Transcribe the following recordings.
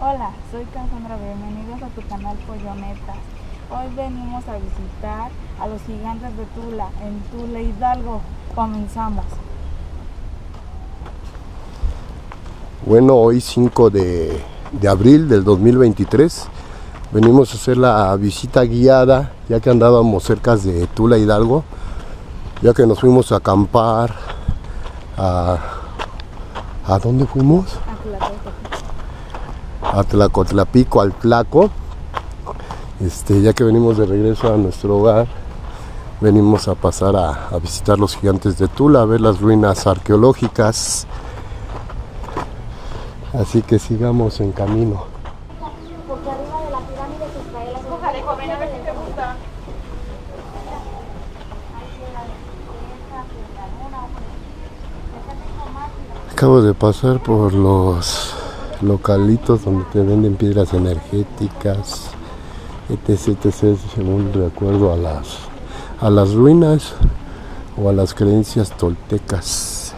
Hola, soy Cassandra, bienvenidos a tu canal Pollonetas. Hoy venimos a visitar a los gigantes de Tula, en Tula Hidalgo. Comenzamos. Bueno, hoy 5 de abril del 2023 venimos a hacer la visita guiada, ya que andábamos cerca de Tula Hidalgo, ya que nos fuimos a acampar ¿a dónde fuimos? A Tlacotlapico, al Tlaco. Ya que venimos de regreso a nuestro hogar, venimos a pasar a visitar los gigantes de Tula, a ver las ruinas arqueológicas. Así que sigamos en camino. Porque arriba de la pirámide se extrae las hojas. Ven a ver si te gusta. Acabo de pasar por los localitos donde te venden piedras energéticas, etc, según de acuerdo a las ruinas o a las creencias toltecas.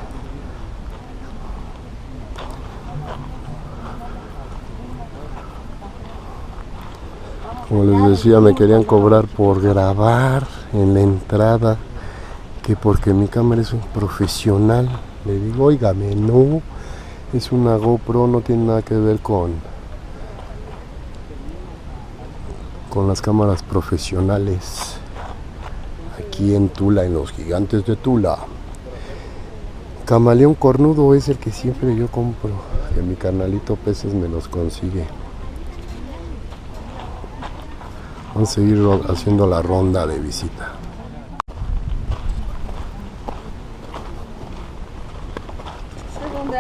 Como les decía, me querían cobrar por grabar en la entrada, que porque mi cámara es un profesional. Le digo, óigame, no, es una GoPro, no tiene nada que ver con las cámaras profesionales. Aquí en Tula, en los gigantes de Tula. Camaleón cornudo es el que siempre yo compro, que mi carnalito Peces me los consigue. Vamos a seguir haciendo la ronda de visita.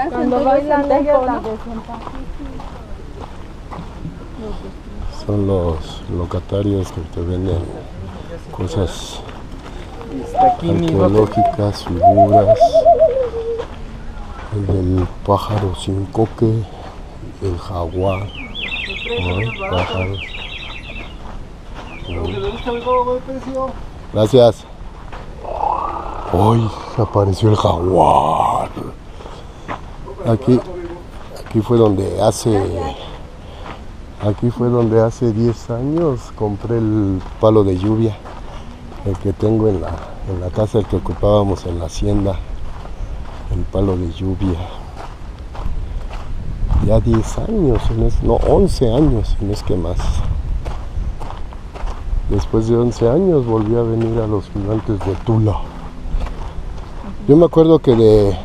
Cuando bailan ellos la Son los locatarios que te venden cosas arqueológicas, figuras, el del pájaro sin coque, el jaguar, pájaros. Gracias. Hoy apareció el jaguar. Aquí fue donde hace 10 años compré el palo de lluvia, el que tengo en la casa, el que ocupábamos en la hacienda, el palo de lluvia. Ya 10 años, 11 años, si no es que más. Después de 11 años volví a venir a los gigantes de Tula. Yo me acuerdo que de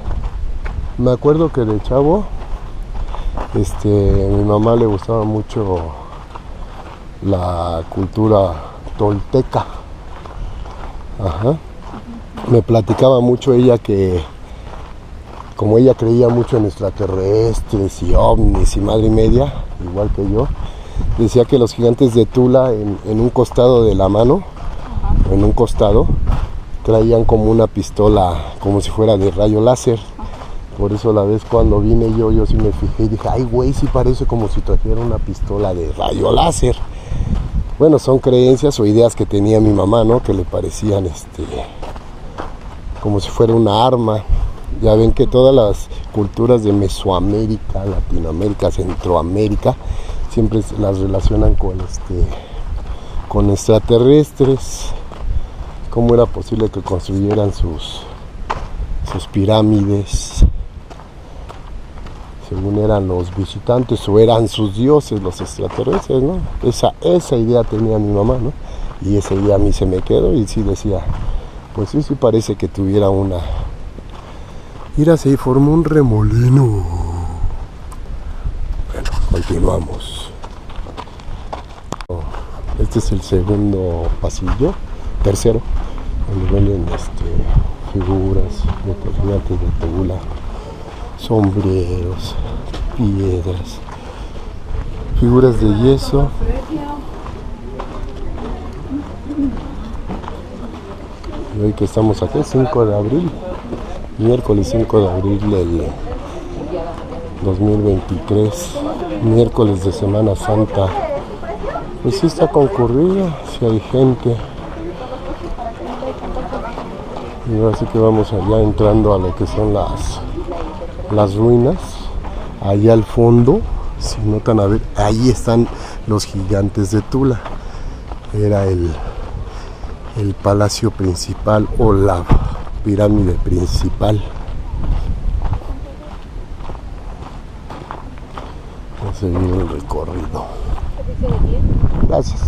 chavo, mi mamá le gustaba mucho la cultura tolteca. Ajá. Me platicaba mucho ella que, como ella creía mucho en extraterrestres y ovnis y madre y media, igual que yo, decía que los gigantes de Tula en un costado de la mano, en un costado, traían como una pistola, como si fuera de rayo láser. Por eso la vez cuando vine yo sí me fijé y dije, ay güey, sí parece como si trajera una pistola de rayo láser. Bueno, son creencias o ideas que tenía mi mamá, ¿no? Que le parecían como si fuera una arma. Ya ven que todas las culturas de Mesoamérica, Latinoamérica, Centroamérica, siempre las relacionan con extraterrestres. ¿Cómo era posible que construyeran sus pirámides? Según eran los visitantes o eran sus dioses los extraterrestres, ¿no? Esa idea tenía mi mamá, ¿no? Y esa idea a mí se me quedó y sí decía, pues sí parece que tuviera una... Mira, se formó un remolino. Bueno, continuamos. Este es el tercero, donde venden figuras de los gigantes de Tula, sombreros, piedras, figuras de yeso. Y hoy que estamos aquí, 5 de abril, miércoles 5 de abril del 2023, miércoles de Semana Santa. Pues sí está concurrido, sí hay gente. Y ahora sí que vamos allá entrando a lo que son las ruinas. Allá al fondo Si notan, a ver, ahí están los gigantes de Tula. Era el palacio principal o la pirámide principal. Vamos a seguir el recorrido. Gracias.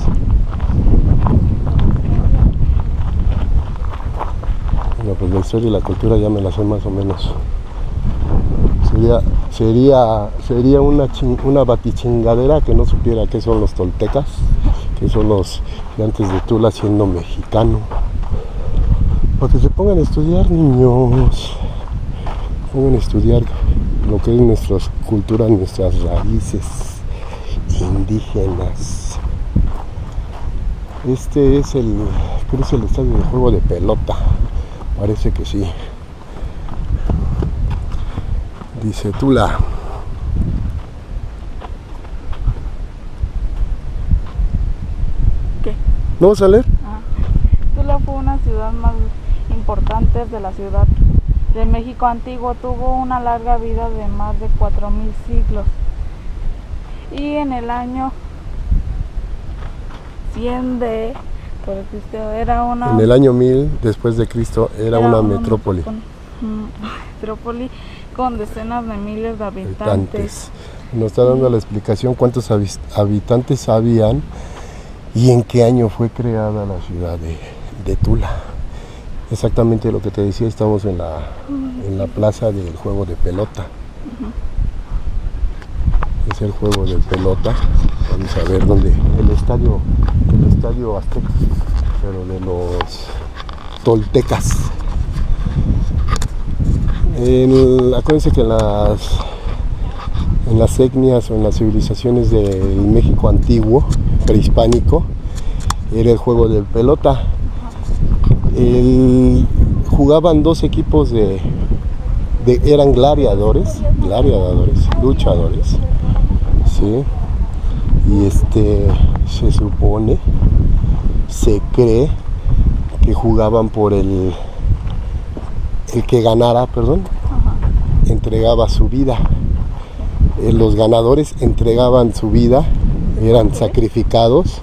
Bueno, pues la historia y la cultura ya me la sé más o menos. Sería una batichingadera que no supiera qué son los toltecas, que son los gigantes de Tula siendo mexicano. Para que se pongan a estudiar, niños. Pongan a estudiar lo que es nuestra cultura, nuestras raíces indígenas. Este es creo que es el estadio de juego de pelota. Parece que sí. Dice Tula. ¿Qué? ¿No vas a leer? Tula fue una ciudad más importante de la ciudad de México antiguo. Tuvo una larga vida de más de 4000 siglos. Y en el año 100 de... era una... En el año 1000 después de Cristo era una metrópoli. Metrópoli con decenas de miles de habitantes. Nos está dando la explicación cuántos habitantes habían y en qué año fue creada la ciudad de Tula. Exactamente lo que te decía, estamos en la plaza del juego de pelota. Es el juego de pelota. Vamos a ver dónde. El estadio azteca, pero de los toltecas. Acuérdense que en las etnias o en las civilizaciones del México antiguo, prehispánico, era el juego de pelota. Jugaban dos equipos eran gladiadores, luchadores, ¿sí? Y se cree que jugaban por el que ganara, entregaba su vida. Los ganadores entregaban su vida, eran sacrificados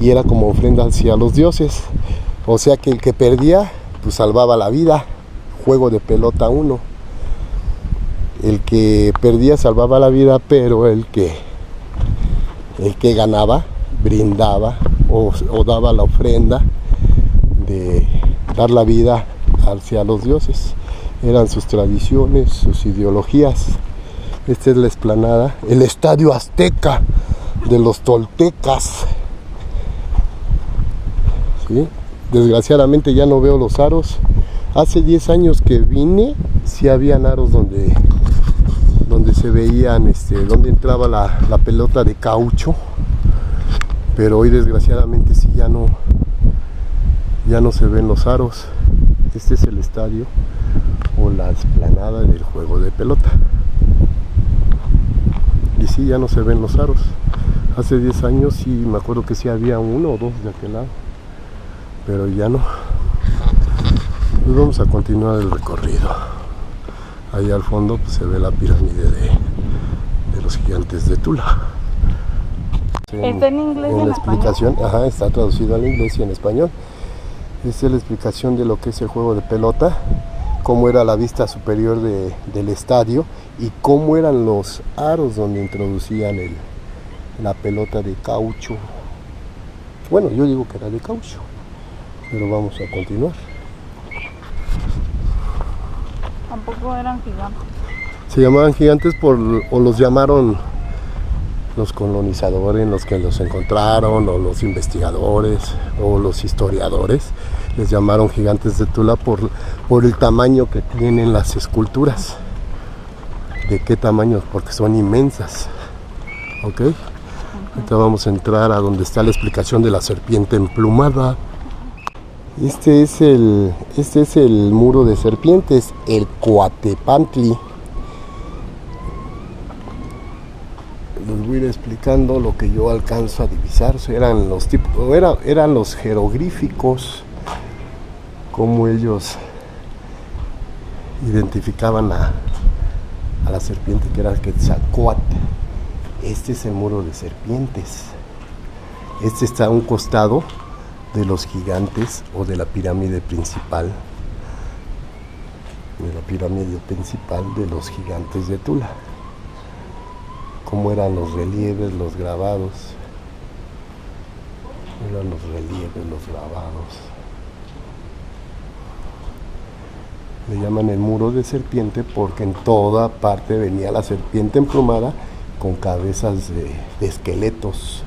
y era como ofrenda hacia los dioses. O sea que el que perdía, pues salvaba la vida. Juego de pelota 1. El que perdía salvaba la vida, pero el que ganaba brindaba o daba la ofrenda de dar la vida hacia los dioses. Eran sus tradiciones, sus ideologías. Esta es la explanada, el estadio azteca de los toltecas. ¿Sí? Desgraciadamente ya no veo los aros. Hace 10 años que vine, sí habían aros donde se veían, donde entraba la pelota de caucho, pero hoy desgraciadamente sí ya no se ven los aros. Este es el estadio o la explanada del juego de pelota. Y sí, ya no se ven los aros. Hace 10 años sí me acuerdo que sí había uno o dos de aquel lado, pero ya no. Pues vamos a continuar el recorrido. Ahí al fondo pues, se ve la pirámide de los gigantes de Tula. ¿Está en inglés y en la explicación, español? Está traducido al inglés y en español. Esta es la explicación de lo que es el juego de pelota, cómo era la vista superior del estadio y cómo eran los aros donde introducían la pelota de caucho. Bueno, yo digo que era de caucho, pero vamos a continuar. Tampoco eran gigantes. Se llamaban gigantes o los llamaron los colonizadores, los que los encontraron, o los investigadores, o los historiadores, les llamaron gigantes de Tula por el tamaño que tienen las esculturas. ¿De qué tamaño? Porque son inmensas. ¿Ok? Ahorita vamos a entrar a donde está la explicación de la serpiente emplumada. Este es el muro de serpientes, el Coatepantli. Les voy a ir explicando lo que yo alcanzo a divisar. Eran los jeroglíficos, cómo ellos identificaban a las serpiente, que era Quetzalcóatl. Este es el muro de serpientes. Este está a un costado de los gigantes o de la pirámide principal. De la pirámide principal de los gigantes de Tula. Cómo eran los relieves, los grabados. Eran los relieves, los grabados. Le llaman el muro de serpiente porque en toda parte venía la serpiente emplumada con cabezas de esqueletos.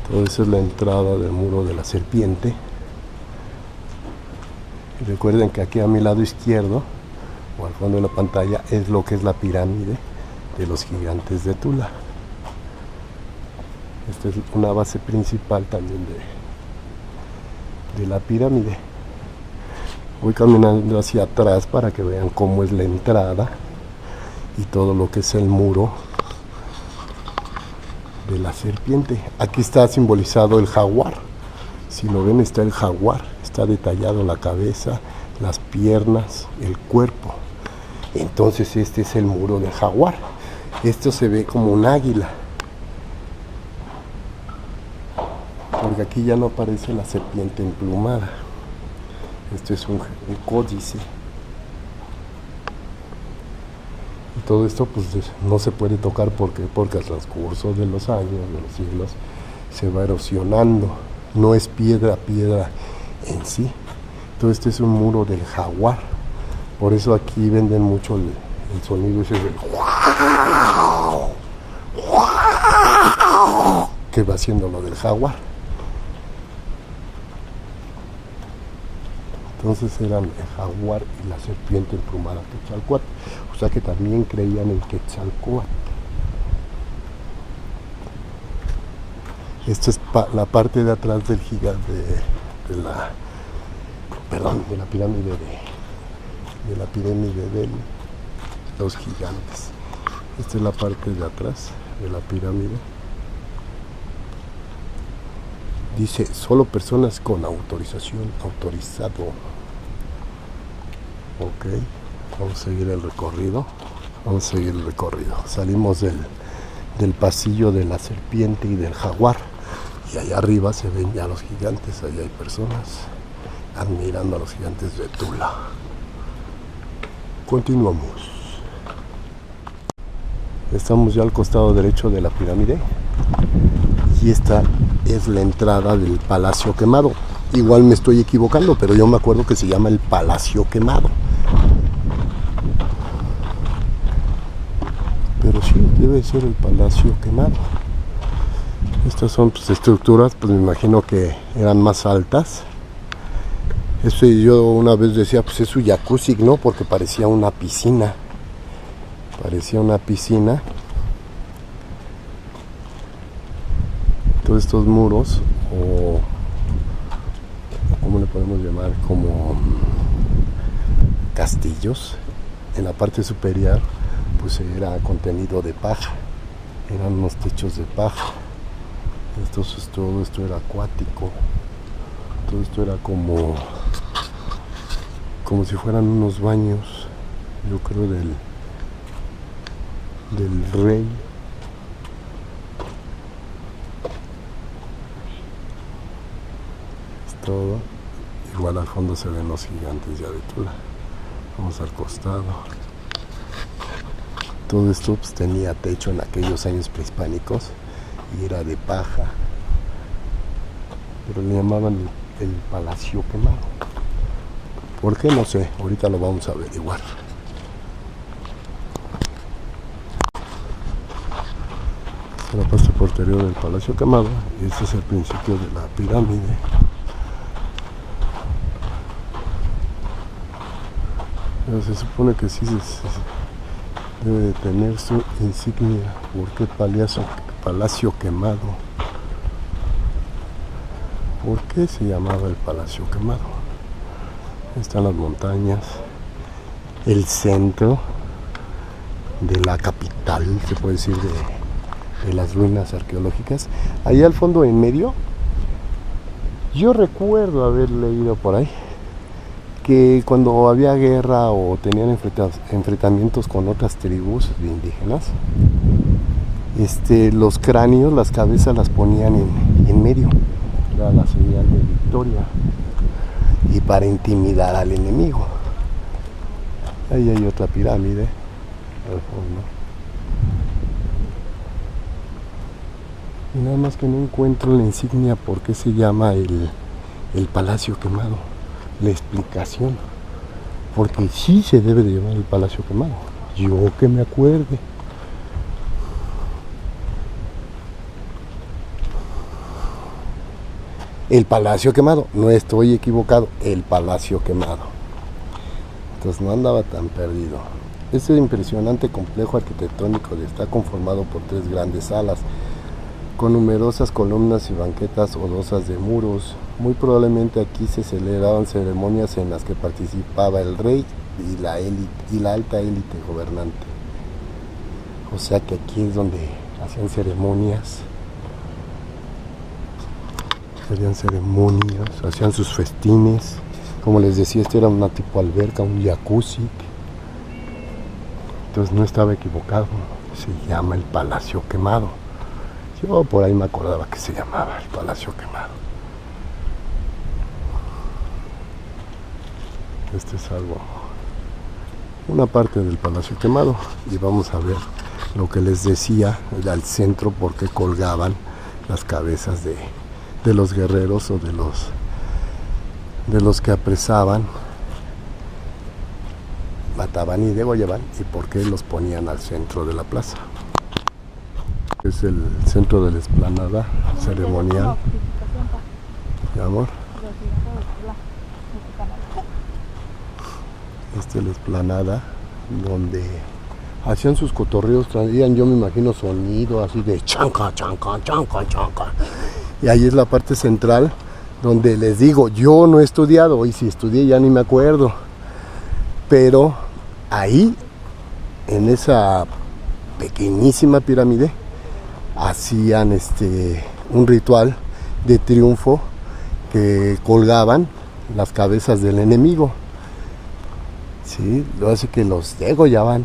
Todo eso es la entrada del muro de la serpiente. Y recuerden que aquí a mi lado izquierdo, o al fondo de la pantalla, es lo que es la pirámide de los gigantes de Tula. Esta es una base principal también de la pirámide. Voy caminando hacia atrás para que vean cómo es la entrada y todo lo que es el muro de la serpiente. Aquí está simbolizado el jaguar. Si lo ven, está el jaguar. Está detallado la cabeza, las piernas, el cuerpo. Entonces este es el muro del jaguar. Esto se ve como un águila, porque aquí ya no aparece la serpiente emplumada. Esto es un códice. Y todo esto pues no se puede tocar porque al transcurso de los años, de los siglos, se va erosionando. No es piedra en sí. Todo esto es un muro del jaguar. Por eso aquí venden mucho el sonido ese del que va haciendo lo del jaguar. Entonces eran el jaguar y la serpiente emplumada Quetzalcóatl. O sea que también creían en Quetzalcóatl. Esta es la parte de atrás del gigante de la pirámide de los gigantes. Esta es la parte de atrás de la pirámide. Dice, solo personas con autorización, autorizado. Ok, vamos a seguir el recorrido. Salimos del pasillo de la serpiente y del jaguar. Y allá arriba se ven ya los gigantes. Allá hay personas admirando a los gigantes de Tula. Continuamos. Estamos ya al costado derecho de la pirámide. Y esta es la entrada del Palacio Quemado. Igual me estoy equivocando, pero yo me acuerdo que se llama el Palacio Quemado. Pero sí, debe ser el Palacio Quemado. Estas son pues, estructuras, pues me imagino que eran más altas. Eso yo una vez decía, pues es su jacuzzi, ¿no? Porque parecía una piscina. Todos estos muros, o ¿cómo le podemos llamar? Como castillos. En la parte superior pues era contenido de paja, eran unos techos de paja. Entonces todo esto era acuático, todo esto era como si fueran unos baños, yo creo del rey. Todo. Igual al fondo se ven los gigantes ya de Tula. Vamos al costado. Todo esto pues, tenía techo en aquellos años prehispánicos y era de paja, pero le llamaban el Palacio Quemado. ¿Por qué? No sé, ahorita lo vamos a averiguar. La parte posterior del Palacio Quemado, y este es el principio de la pirámide. Pero se supone que sí debe de tener su insignia. ¿Por qué Palacio Quemado? ¿Por qué se llamaba el Palacio Quemado? Están las montañas, el centro de la capital, se puede decir, de las ruinas arqueológicas. Ahí al fondo en medio, yo recuerdo haber leído por ahí que cuando había guerra o tenían enfrentamientos con otras tribus de indígenas, los cráneos, las cabezas las ponían en medio, era la señal de victoria y para intimidar al enemigo. Ahí hay otra pirámide al fondo. Y nada más que no encuentro la insignia por qué se llama el Palacio Quemado, la explicación, porque sí se debe de llamar el Palacio Quemado, yo que me acuerde. El Palacio Quemado, no estoy equivocado, el Palacio Quemado. Entonces no andaba tan perdido. Este impresionante complejo arquitectónico está conformado por 3 grandes salas, con numerosas columnas y banquetas odosas de muros. Muy probablemente aquí se celebraban ceremonias en las que participaba el rey y la alta élite gobernante. O sea que aquí es donde hacían ceremonias, hacían sus festines. Como les decía, esto era una tipo alberca, un jacuzzi. Entonces no estaba equivocado, se llama el Palacio Quemado. Yo por ahí me acordaba que se llamaba el Palacio Quemado. Este es una parte del Palacio Quemado, y vamos a ver lo que les decía, al centro, porque colgaban las cabezas de los guerreros o de los que apresaban, mataban y degollaban, y por qué los ponían al centro de la plaza. Es el centro de la explanada ceremonial. ¿Mi amor? Esta es la explanada donde hacían sus cotorreos, traían, yo me imagino, sonido así de chanca, chanca, chanca, chanca. Y ahí es la parte central donde les digo, yo no he estudiado, y si estudié ya ni me acuerdo, pero ahí, en esa pequeñísima pirámide, hacían un ritual de triunfo que colgaban las cabezas del enemigo. Sí, lo hace que los degollaban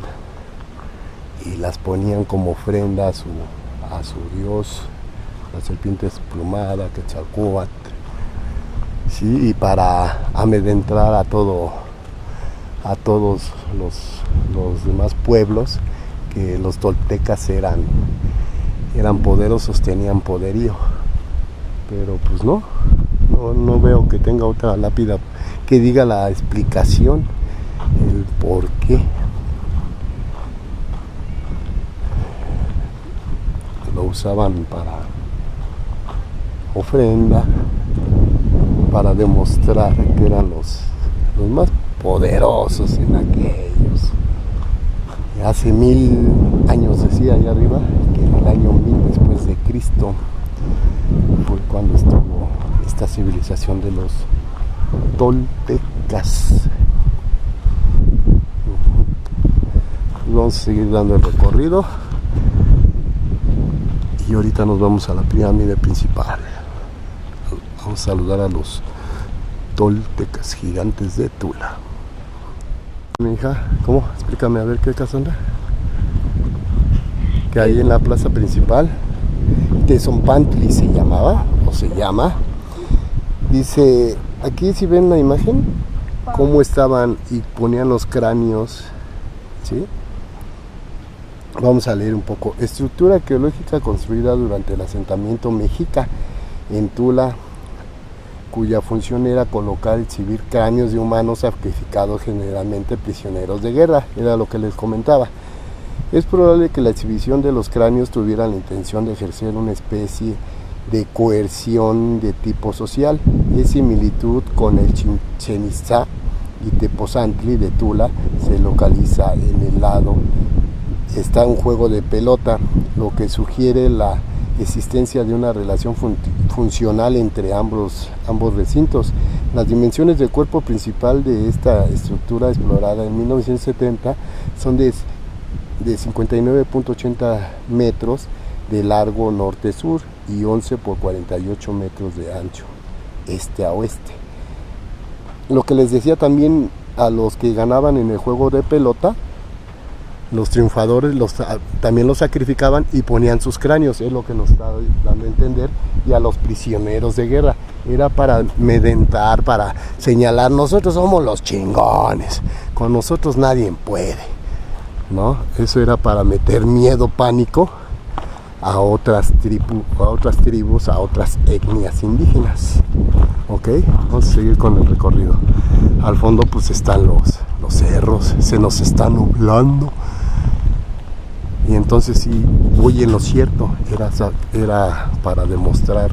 y las ponían como ofrenda a su dios, la serpiente desplumada, Quetzalcóatl, sí, y para amedrentar a todos los demás pueblos, que los toltecas eran poderosos, tenían poderío. Pero pues no veo que tenga otra lápida que diga la explicación, el por qué lo usaban para ofrenda, para demostrar que eran los más poderosos en aquellos. Y hace 1000 años, decía allá arriba, que en el año 1000 después de Cristo fue cuando estuvo esta civilización de los toltecas. Vamos a seguir dando el recorrido y ahorita nos vamos a la pirámide principal. Vamos a saludar a los toltecas gigantes de Tula. Mi hija, ¿cómo? Explícame a ver qué casa anda. Que hay en la plaza principal, Tezompantli se llamaba, o se llama. Dice, aquí si ven la imagen, cómo estaban y ponían los cráneos, ¿sí? Vamos a leer un poco. Estructura arqueológica construida durante el asentamiento mexica en Tula, cuya función era colocar y exhibir cráneos de humanos sacrificados, generalmente prisioneros de guerra, era lo que les comentaba. Es probable que la exhibición de los cráneos tuviera la intención de ejercer una especie de coerción de tipo social. Es similitud con el Chichén Itzá y Tepozantli de Tula, se localiza en el lado. Está un juego de pelota, lo que sugiere la existencia de una relación funcional entre ambos recintos. Las dimensiones del cuerpo principal de esta estructura explorada en 1970 son de 59.80 metros de largo norte-sur y 11 por 48 metros de ancho, este a oeste. lo que les decía también a los que ganaban en el juego de pelota, los triunfadores también los sacrificaban y ponían sus cráneos, es lo que nos está dando a entender, y a los prisioneros de guerra. Era para amedrentar, para señalar, nosotros somos los chingones, con nosotros nadie puede, ¿no? Eso era para meter miedo, pánico a otras tribus, a otras etnias indígenas. Ok, vamos a seguir con el recorrido. Al fondo pues están los cerros, se nos está nublando. Y entonces sí, voy en lo cierto, era para demostrar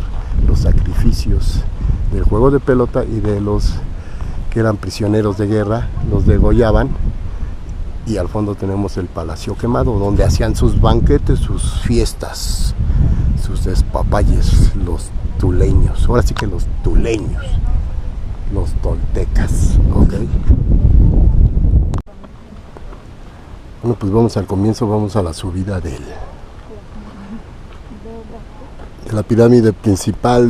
los sacrificios del juego de pelota y de los que eran prisioneros de guerra, los degollaban. Y al fondo tenemos el Palacio Quemado, donde hacían sus banquetes, sus fiestas, sus despapalles, los tuleños, ahora sí que los tuleños, los toltecas, ¿ok? Bueno, pues vamos al comienzo, vamos a la subida de la pirámide principal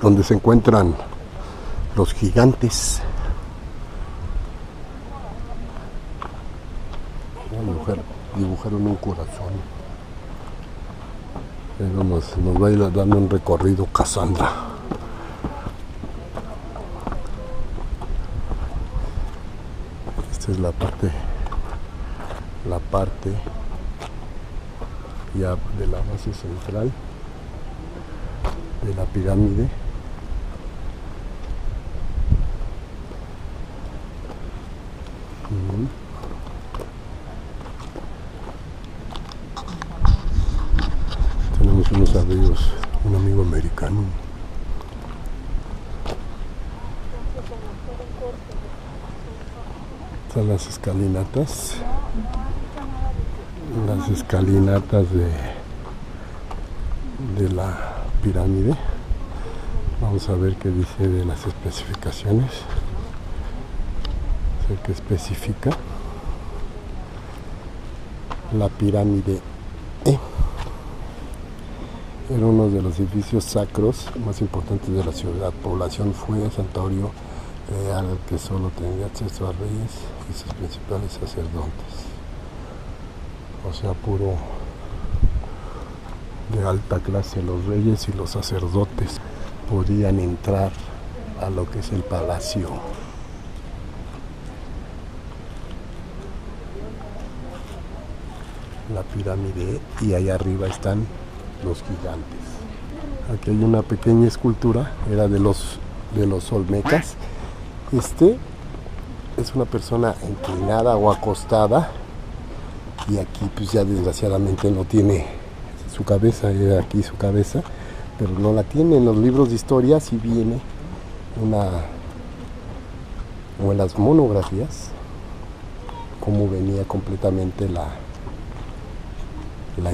donde se encuentran los gigantes. Dibujaron un corazón. Pero nos va a ir dando un recorrido Cassandra. Esta es la parte ya de la base central de la pirámide. Tenemos unos amigos, un amigo americano. Están las escalinatas de la pirámide. Vamos a ver qué dice de las especificaciones. Sé que especifica la pirámide E. Era uno de los edificios sacros más importantes de la ciudad. Población fue santuario real que solo tenía acceso a reyes y sus principales sacerdotes. O sea, puro de alta clase. Los reyes y los sacerdotes podían entrar a lo que es el palacio. La pirámide, y ahí arriba están los gigantes. Aquí hay una pequeña escultura, era de los olmecas. Es una persona inclinada o acostada, y aquí pues ya desgraciadamente no tiene su cabeza, era aquí su cabeza, pero no la tiene. En los libros de historia sí viene o en las monografías, como venía completamente la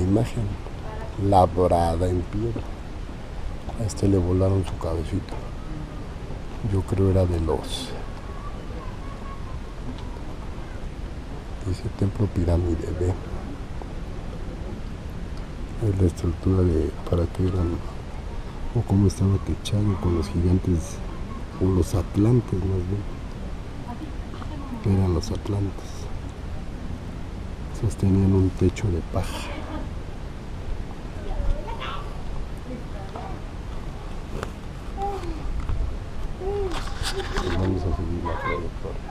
imagen labrada en piedra. A le volaron su cabecita. Yo creo era de dice Templo Pirámide B. Es la estructura para que eran, o cómo estaba techado con los gigantes, o los atlantes más bien. Eran los atlantes. Sostenían un techo de paja. Vamos a seguir la trayectoria.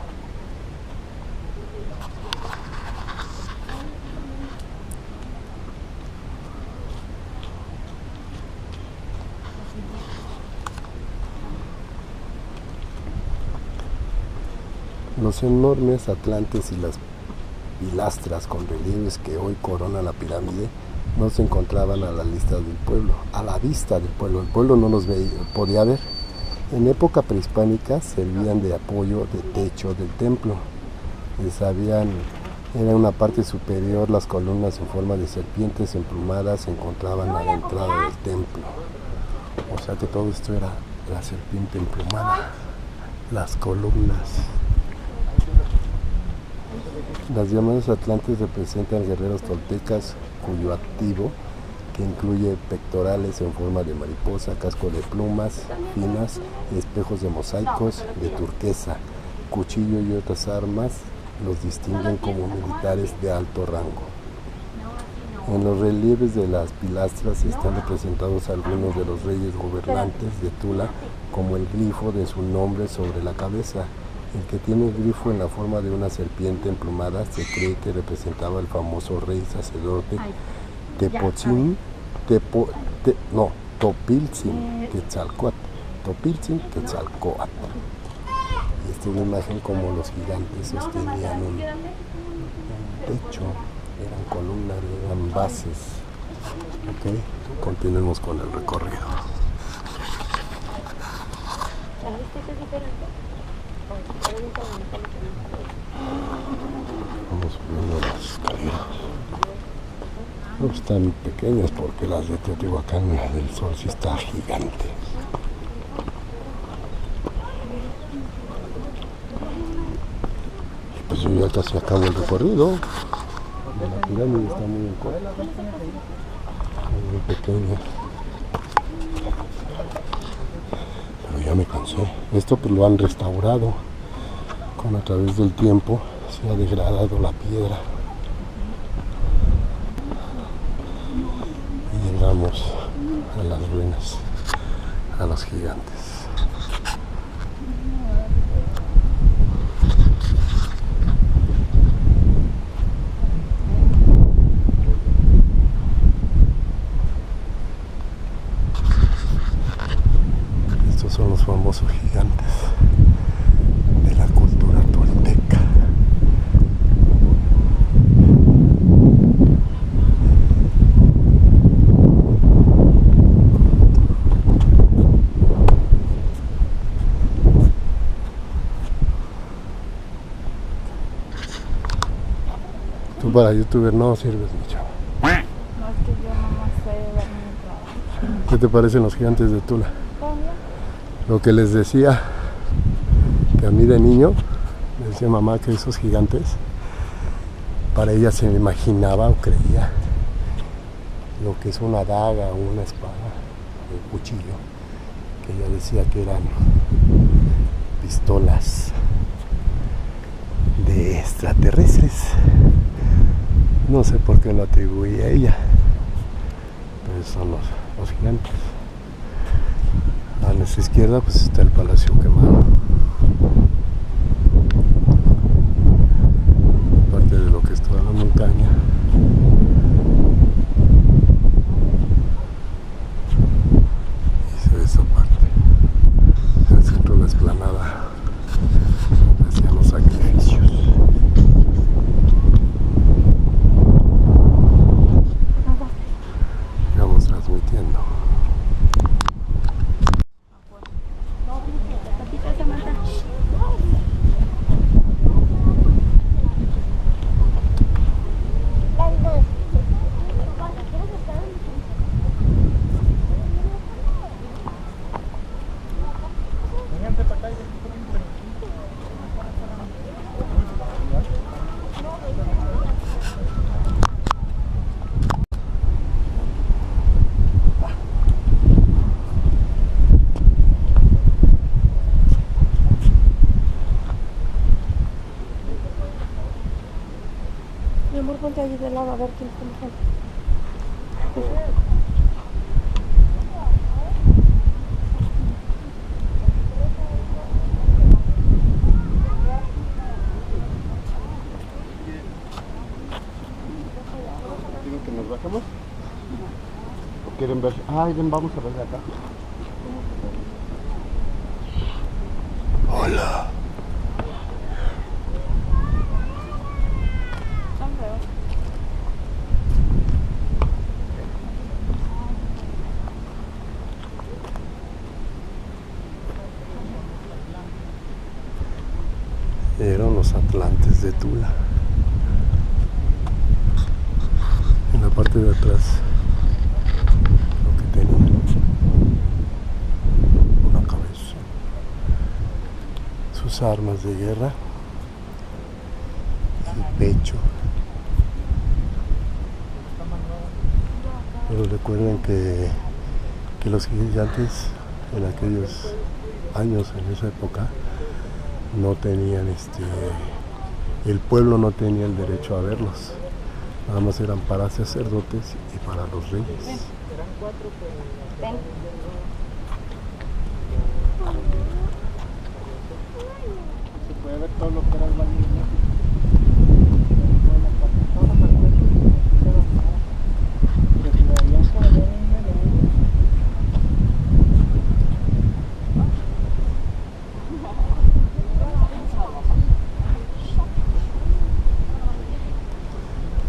Los enormes atlantes y las pilastras con relieves que hoy coronan la pirámide no se encontraban a la vista del pueblo. El pueblo no los podía ver. En época prehispánica servían de apoyo de techo del templo. Era una parte superior, las columnas en forma de serpientes emplumadas se encontraban a la entrada del templo. O sea que todo esto era la serpiente emplumada, las columnas. Las llamadas atlantes representan guerreros toltecas cuyo activo, que incluye pectorales en forma de mariposa, casco de plumas finas y espejos de mosaicos de turquesa, cuchillo y otras armas los distinguen como militares de alto rango. En los relieves de las pilastras están representados algunos de los reyes gobernantes de Tula, como el grifo de su nombre sobre la cabeza. El que tiene el grifo en la forma de una serpiente emplumada se cree que representaba al famoso rey sacerdote Topiltzin Quetzalcóatl. Y esta es una imagen como los gigantes sostenían un techo, eran columnas, eran bases. Ok, continuemos con el recorrido. Vamos subiendo las escaleras. No están pequeñas porque las de Teotihuacán, la del Sol, sí está gigante. Y pues yo ya casi acabo el recorrido. La pirámide está muy corta, muy pequeña. Pero ya me cansé. Esto pues lo han restaurado. A través del tiempo se ha degradado la piedra. Y llegamos a las ruinas, a los gigantes. Estos son los famosos gigantes de la cultura tolteca. Tú para youtuber no sirves mucho. No, es que yo nomás sé ver mi trabajo. ¿Qué te parecen los gigantes de Tula? ¿Está bien? Lo que les decía, que a mí de niño, me decía mamá que esos gigantes, para ella se me imaginaba o creía lo que es una daga o una espada, un cuchillo, que ella decía que eran pistolas de extraterrestres. No sé por qué lo atribuía a ella, pero son los gigantes. A nuestra izquierda pues está el Palacio Quemado. Parte de lo que es toda la montaña. Y se ve esa parte. En el centro de la explanada donde hacían los sacrificios. Vamos transmitiendo. Mi amor, ponte allí de lado a ver quién está mejor. ¿Quieren que nos bajemos? ¿O quieren ver? Ay, ven, vamos a ver de acá. Hola. Tan feo. Eran los atlantes de Tula. En la parte de atrás, lo que tenían, una cabeza, sus armas de guerra, el pecho. Pero recuerden que los gigantes en aquellos años, en esa época, no tenían el pueblo no tenía el derecho a verlos, nada más eran para sacerdotes y para los reyes. Ven. Se puede ver todo lo que era el Valle de México.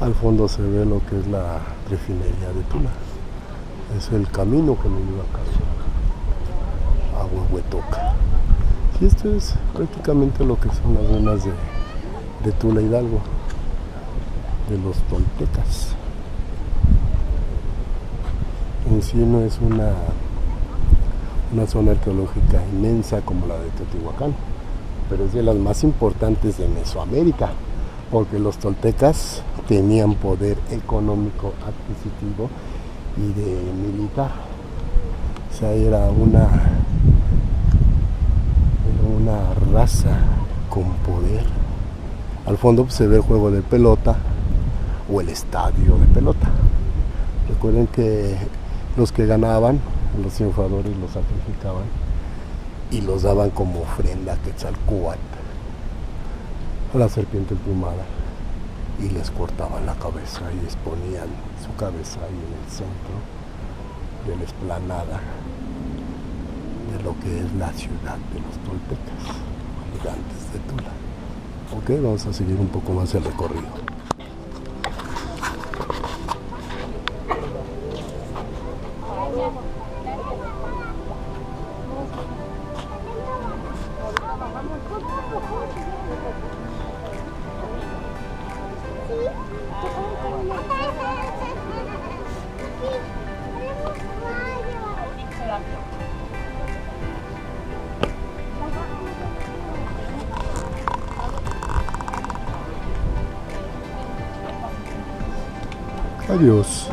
Al fondo se ve lo que es la refinería de Tula. Es el camino que me lleva a Huehuetoca. Y esto es prácticamente lo que son las ruinas de Tula Hidalgo, de los toltecas. En sí no es una zona arqueológica inmensa como la de Teotihuacán, pero es de las más importantes de Mesoamérica, porque los toltecas tenían poder económico, adquisitivo y de militar. O sea, era una raza con poder. Al fondo pues, se ve el juego de pelota o el estadio de pelota. Recuerden que los que ganaban, los triunfadores los sacrificaban y los daban como ofrenda a Quetzalcóatl, a la serpiente emplumada, y les cortaban la cabeza y les ponían su cabeza ahí en el centro de la explanada de lo que es la ciudad de los toltecas, gigantes de Tula. Ok, vamos a seguir un poco más el recorrido. Adiós.